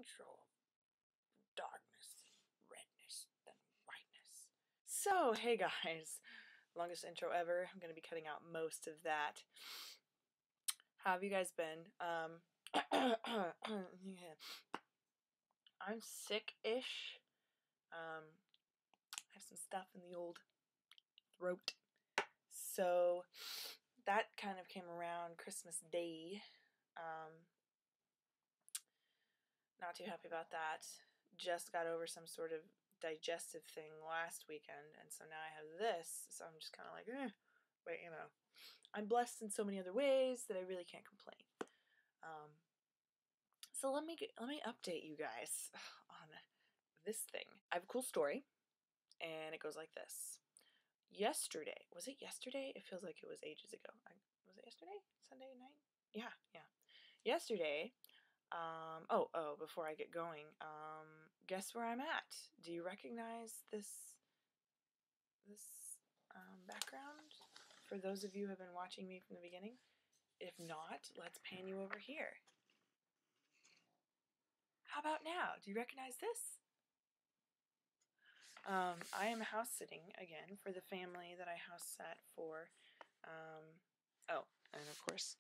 intro of darkness, redness, then whiteness. So, hey guys, longest intro ever. I'm going to be cutting out most of that. How have you guys been? Yeah. I'm sick-ish. I have some stuff in the old throat. So, that kind of came around Christmas Day. Not too happy about that. Just got over some sort of digestive thing last weekend, and so now I have this, so I'm just kind of like, but you know, I'm blessed in so many other ways that I really can't complain. So let me update you guys on this thing. I have a cool story, and it goes like this. Yesterday, was it yesterday? It feels like it was ages ago. Was it yesterday? Sunday night? Yeah. Yesterday, before I get going, guess where I'm at? Do you recognize this background? For those of you who have been watching me from the beginning. If not, let's pan you over here. How about now? Do you recognize this? I am house sitting again for the family that I house sat for. And of course,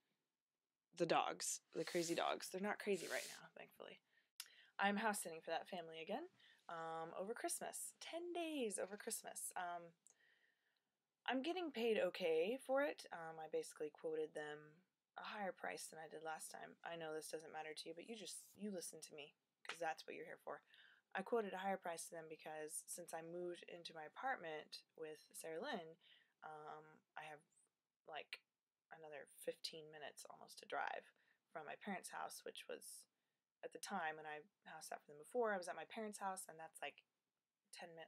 the dogs, the crazy dogs. They're not crazy right now, thankfully. I'm house sitting for that family again over Christmas. 10 days over Christmas. I'm getting paid okay for it. I basically quoted them a higher price than I did last time. I know this doesn't matter to you, but you listen to me because that's what you're here for. I quoted a higher price to them because since I moved into my apartment with Sarah Lynn, I have like another 15 minutes almost to drive from my parents' house, which was at the time when I house sat for them before, I was at my parents' house, and that's like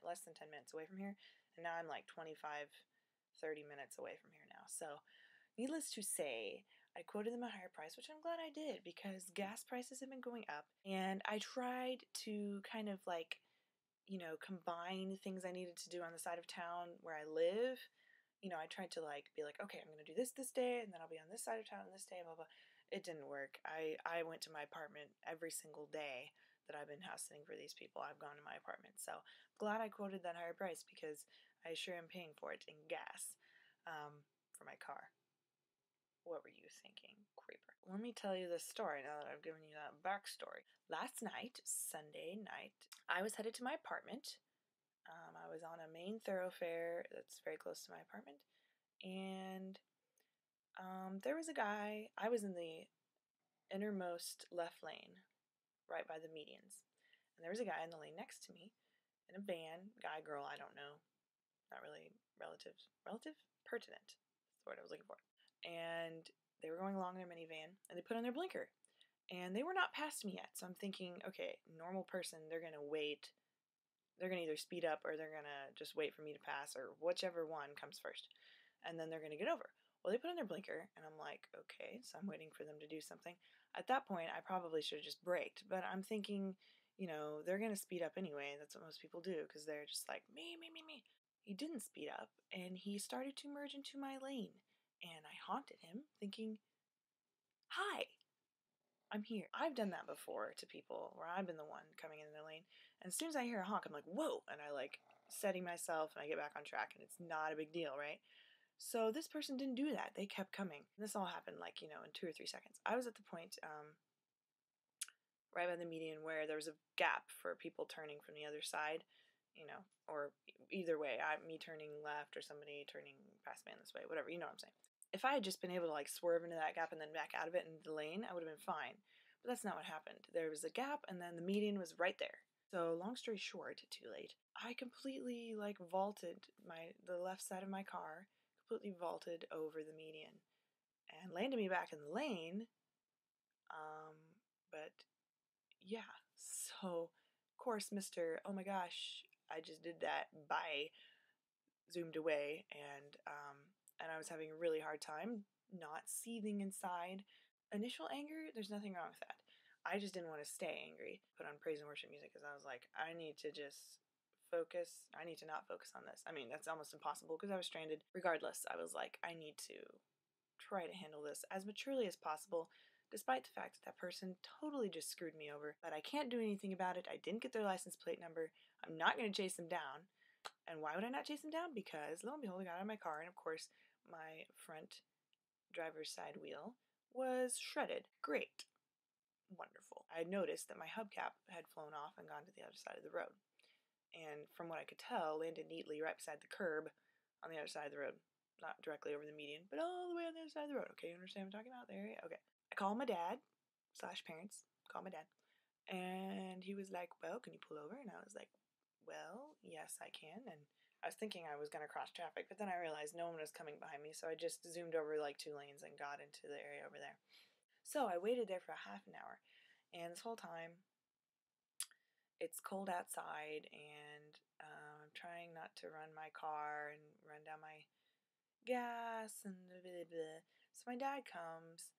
less than 10 minutes away from here, and now I'm like 25, 30 minutes away from here now. So needless to say, I quoted them a higher price, which I'm glad I did because gas prices have been going up, and I tried to kind of like, combine things I needed to do on the side of town where I live. I tried to be like, okay, I'm going to do this day, and then I'll be on this side of town this day, blah, blah. It didn't work. I went to my apartment every single day that I've been house sitting for these people. I've gone to my apartment. So I'm glad I quoted that higher price because I sure am paying for it in gas for my car. What were you thinking, creeper? Let me tell you this story now that I've given you that backstory. Last night, Sunday night, I was headed to my apartment. I was on a main thoroughfare that's very close to my apartment, and there was a guy. I was in the innermost left lane, right by the medians, and there was a guy in the lane next to me, in a van, guy, girl, I don't know, not really relative, pertinent, that's the word I was looking for, and they were going along in their minivan, and they put on their blinker, and they were not past me yet, so I'm thinking, okay, normal person, they're going to wait. They're going to either speed up or they're going to just wait for me to pass, or whichever one comes first. And then they're going to get over. Well, they put on their blinker, and I'm like, okay, so I'm waiting for them to do something. At that point, I probably should have just braked. But I'm thinking, they're going to speed up anyway. That's what most people do, because they're just like, me. He didn't speed up, and he started to merge into my lane. And I haunted him, thinking, hi. I'm here. I've done that before to people where I've been the one coming in their lane. And as soon as I hear a honk, I'm like, whoa. And I setting myself and I get back on track and it's not a big deal, right? So this person didn't do that. They kept coming. This all happened in 2 or 3 seconds. I was at the point right by the median where there was a gap for people turning from the other side, or either way, me turning left or somebody turning past me in this way, whatever, you know what I'm saying. If I had just been able to swerve into that gap and then back out of it into the lane, I would have been fine. But that's not what happened. There was a gap and then the median was right there. So long story short, too late. I completely vaulted the left side of my car, completely vaulted over the median and landed me back in the lane. But yeah, so of course, Mr. Oh my gosh, I just did that, bye, zoomed away, and I was having a really hard time not seething inside. Initial anger, there's nothing wrong with that. I just didn't want to stay angry. Put on praise and worship music because I was like, I need to just focus. I need to not focus on this. I mean, that's almost impossible because I was stranded. Regardless, I was like, I need to try to handle this as maturely as possible. despite the fact that that person totally just screwed me over, but I can't do anything about it. I didn't get their license plate number. I'm not going to chase them down. And why would I not chase them down? Because lo and behold, I got out of my car, and of course, my front driver's side wheel was shredded. Great. Wonderful. I had noticed that my hubcap had flown off and gone to the other side of the road. And from what I could tell, landed neatly right beside the curb on the other side of the road. Not directly over the median, but all the way on the other side of the road. Okay, you understand what I'm talking about? The area? Okay. I called my dad, / parents, called my dad. And he was like, well, can you pull over? And I was like, well, yes, I can. And I was thinking I was going to cross traffic, but then I realized no one was coming behind me, so I just zoomed over like 2 lanes and got into the area over there. So I waited there for a half an hour, and this whole time, it's cold outside, and I'm trying not to run my car and run down my gas and blah, blah, blah. So my dad comes,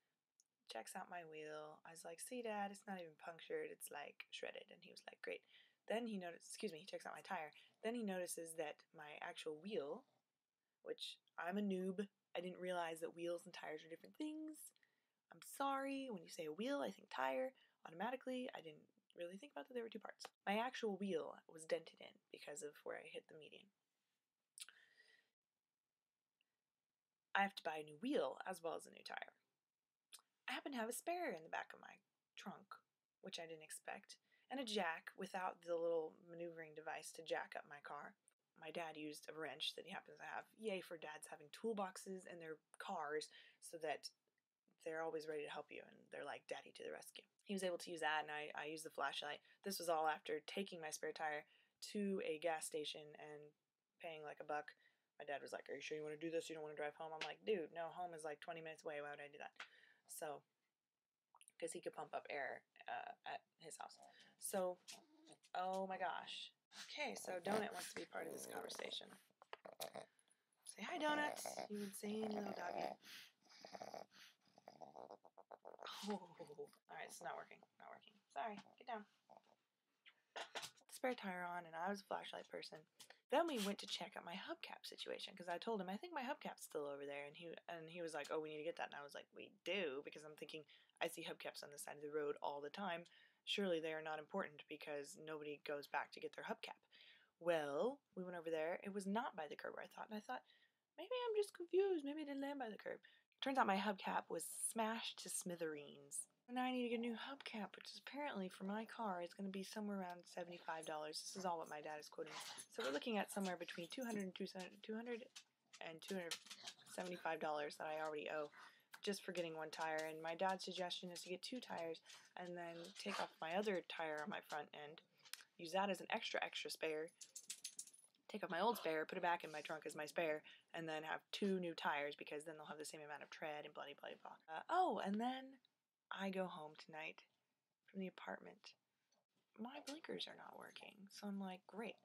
checks out my wheel. I was like, see, Dad, it's not even punctured, it's like shredded. And he was like, great. Then he he checks out my tire. Then he notices that my actual wheel, which I'm a noob, I didn't realize that wheels and tires are different things. I'm sorry, when you say a wheel, I think tire. Automatically, I didn't really think about that there were 2 parts. My actual wheel was dented in because of where I hit the median. I have to buy a new wheel as well as a new tire. I happen to have a spare in the back of my trunk, which I didn't expect, and a jack without the little maneuvering device to jack up my car. My dad used a wrench that he happens to have. Yay for dads having toolboxes in their cars so that they're always ready to help you, and they're like daddy to the rescue. He was able to use that, and I used the flashlight. This was all after taking my spare tire to a gas station and paying like $1. My dad was like, are you sure you want to do this? You don't want to drive home? I'm like, dude, no, home is like 20 minutes away. Why would I do that? So, because he could pump up air at his house. So, oh my gosh. Okay, so Donut wants to be part of this conversation. Say hi, Donuts, you insane little doggy. Oh, alright, it's not working. Not working. Sorry, get down. Put the spare tire on, and I was a flashlight person. Then we went to check out my hubcap situation, because I told him, I think my hubcap's still over there, and he was like, oh, we need to get that, and I was like, we do, because I'm thinking, I see hubcaps on the side of the road all the time, surely they are not important, because nobody goes back to get their hubcap. Well, we went over there, it was not by the curb where I thought, and I thought, maybe I'm just confused, maybe it didn't land by the curb. Turns out my hubcap was smashed to smithereens. And now I need to get a new hubcap, which is apparently for my car is going to be somewhere around $75. This is all what my dad is quoting. So we're looking at somewhere between $200 and $275 that I already owe just for getting 1 tire. And my dad's suggestion is to get 2 tires and then take off my other tire on my front end, use that as an extra spare, take off my old spare, put it back in my trunk as my spare, and then have 2 new tires because then they'll have the same amount of tread and blah, blah, blah. And then I go home tonight from the apartment. My blinkers are not working, so I'm like, great.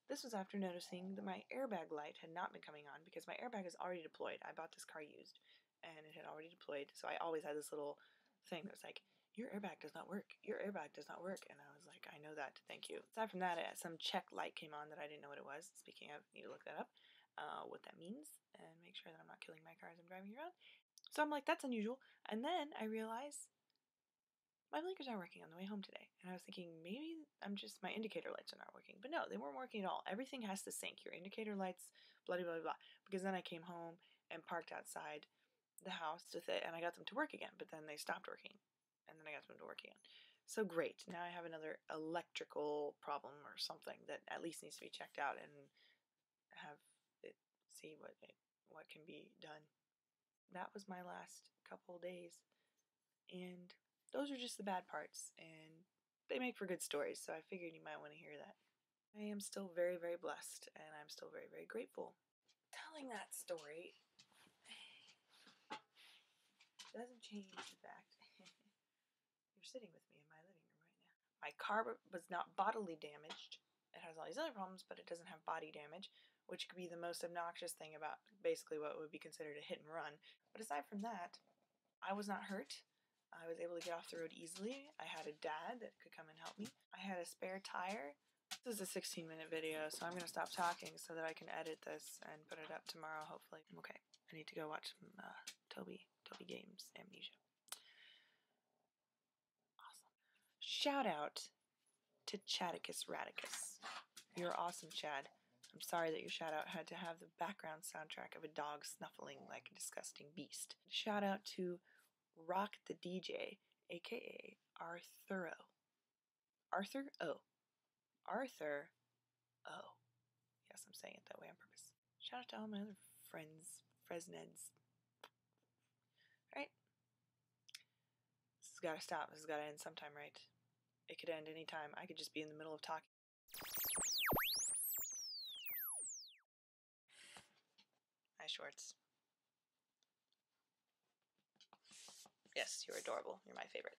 This was after noticing that my airbag light had not been coming on because my airbag is already deployed. I bought this car used, and it had already deployed, so I always had this little thing that was like, your airbag does not work. Your airbag does not work. And I was like, I know that. Thank you. Aside from that, some check light came on that I didn't know what it was. Speaking of, I need to look that up, what that means, and make sure that I'm not killing my car as I'm driving around. So I'm like, that's unusual. And then I realized my blinkers aren't working on the way home today. And I was thinking, maybe my indicator lights are not working. But no, they weren't working at all. Everything has to sync. Your indicator lights, blah, blah, blah, blah. Because then I came home and parked outside the house with it, and I got them to work again. But then they stopped working. And then I got them to work again. So great. Now I have another electrical problem or something that at least needs to be checked out and have it see what can be done. That was my last couple days. And those are just the bad parts, and they make for good stories, so I figured you might want to hear that. I am still very, very blessed, and I'm still very, very grateful. Telling that story doesn't change the fact you're sitting with me in my living room right now. My car was not bodily damaged. It has all these other problems, but it doesn't have body damage, which could be the most obnoxious thing about basically what would be considered a hit and run. But aside from that, I was not hurt. I was able to get off the road easily. I had a dad that could come and help me. I had a spare tire. This is a 16-minute video, so I'm going to stop talking so that I can edit this and put it up tomorrow, hopefully. Okay, I need to go watch some Toby Games Amnesia. shout out to Chadicus Radicus. You're awesome, Chad. I'm sorry that your shout out had to have the background soundtrack of a dog snuffling like a disgusting beast. Shout out to Rock the DJ, aka Arthur O. Arthur O. Arthur O. Yes, I'm saying it that way on purpose. Shout out to all my other friends, Fresneds. Right? This has got to stop. This has got to end sometime, right? It could end any time. I could just be in the middle of talking. Hi, Schwartz. Yes, you're adorable. You're my favorite.